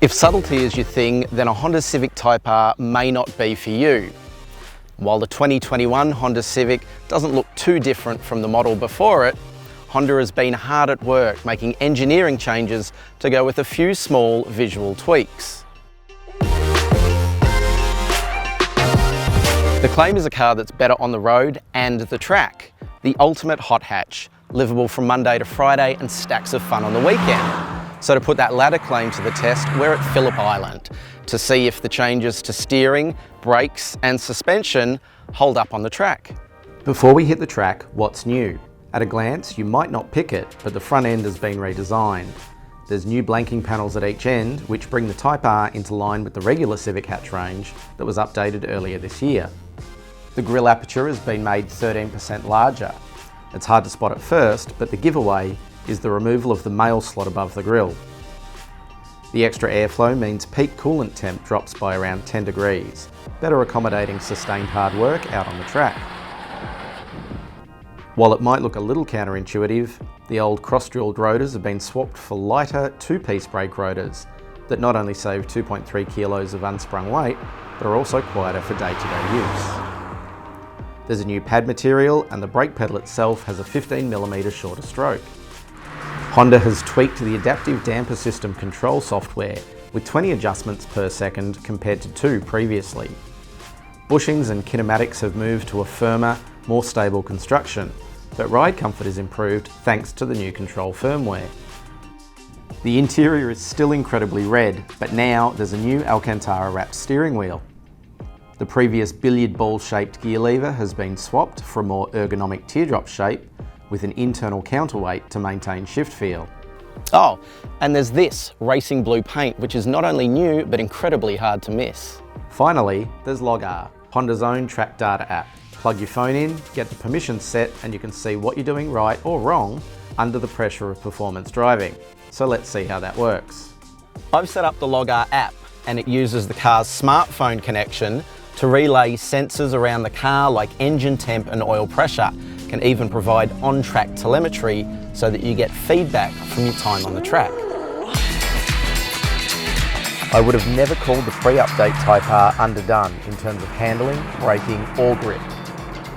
If subtlety is your thing, then a Honda Civic Type R may not be for you. While the 2021 Honda Civic doesn't look too different from the model before it, Honda has been hard at work making engineering changes to go with a few small visual tweaks. The claim is a car that's better on the road and the track. The ultimate hot hatch, livable from Monday to Friday and stacks of fun on the weekend. So to put that latter claim to the test, we're at Phillip Island to see if the changes to steering, brakes and suspension hold up on the track. Before we hit the track, what's new? At a glance, you might not pick it, but the front end has been redesigned. There's new blanking panels at each end, which bring the Type R into line with the regular Civic hatch range that was updated earlier this year. The grille aperture has been made 13% larger. It's hard to spot at first, but the giveaway is the removal of the mail slot above the grille. The extra airflow means peak coolant temp drops by around 10 degrees, better accommodating sustained hard work out on the track. While it might look a little counterintuitive, the old cross-drilled rotors have been swapped for lighter two-piece brake rotors that not only save 2.3 kilos of unsprung weight, but are also quieter for day-to-day use. There's a new pad material and the brake pedal itself has a 15mm shorter stroke. Honda has tweaked the adaptive damper system control software with 20 adjustments per second compared to 2 previously. Bushings and kinematics have moved to a firmer, more stable construction, but ride comfort is improved thanks to the new control firmware. The interior is still incredibly red, but now there's a new Alcantara wrapped steering wheel. The previous billiard ball shaped gear lever has been swapped for a more ergonomic teardrop shape with an internal counterweight to maintain shift feel. Oh, and there's this racing blue paint, which is not only new, but incredibly hard to miss. Finally, there's LogR, Honda's own track data app. Plug your phone in, get the permissions set, and you can see what you're doing right or wrong under the pressure of performance driving. So let's see how that works. I've set up the LogR app, and it uses the car's smartphone connection to relay sensors around the car like engine temp and oil pressure. Can even provide on-track telemetry so that you get feedback from your time on the track. I would have never called the pre-update Type R underdone in terms of handling, braking or grip.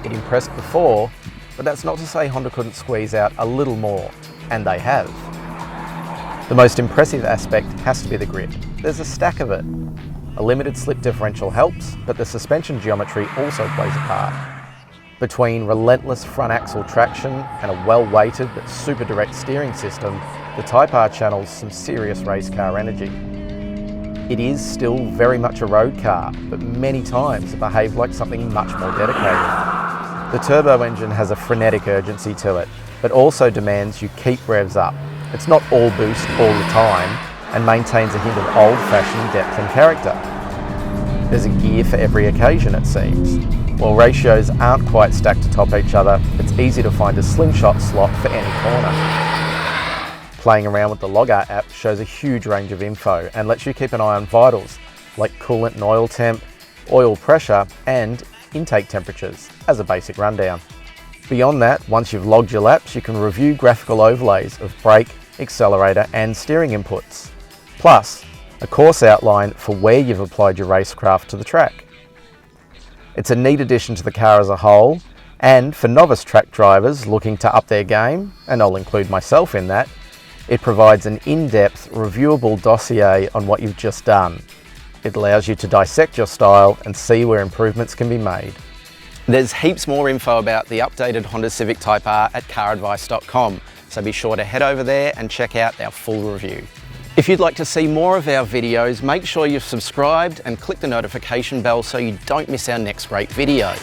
It impressed before, but that's not to say Honda couldn't squeeze out a little more, and they have. The most impressive aspect has to be the grip. There's a stack of it. A limited slip differential helps, but the suspension geometry also plays a part. Between relentless front axle traction and a well-weighted but super direct steering system, the Type R channels some serious race car energy. It is still very much a road car, but many times it behaves like something much more dedicated. The turbo engine has a frenetic urgency to it, but also demands you keep revs up. It's not all boost all the time, and maintains a hint of old-fashioned depth and character. There's a gear for every occasion, it seems. While ratios aren't quite stacked atop each other, it's easy to find a slingshot slot for any corner. Playing around with the LogR app shows a huge range of info and lets you keep an eye on vitals like coolant and oil temp, oil pressure and intake temperatures as a basic rundown. Beyond that, once you've logged your laps, you can review graphical overlays of brake, accelerator and steering inputs, plus a course outline for where you've applied your racecraft to the track. It's a neat addition to the car as a whole, and for novice track drivers looking to up their game, and I'll include myself in that, it provides an in-depth, reviewable dossier on what you've just done. It allows you to dissect your style and see where improvements can be made. There's heaps more info about the updated Honda Civic Type R at CarAdvice.com, so be sure to head over there and check out our full review. If you'd like to see more of our videos, make sure you've subscribed and click the notification bell so you don't miss our next great video.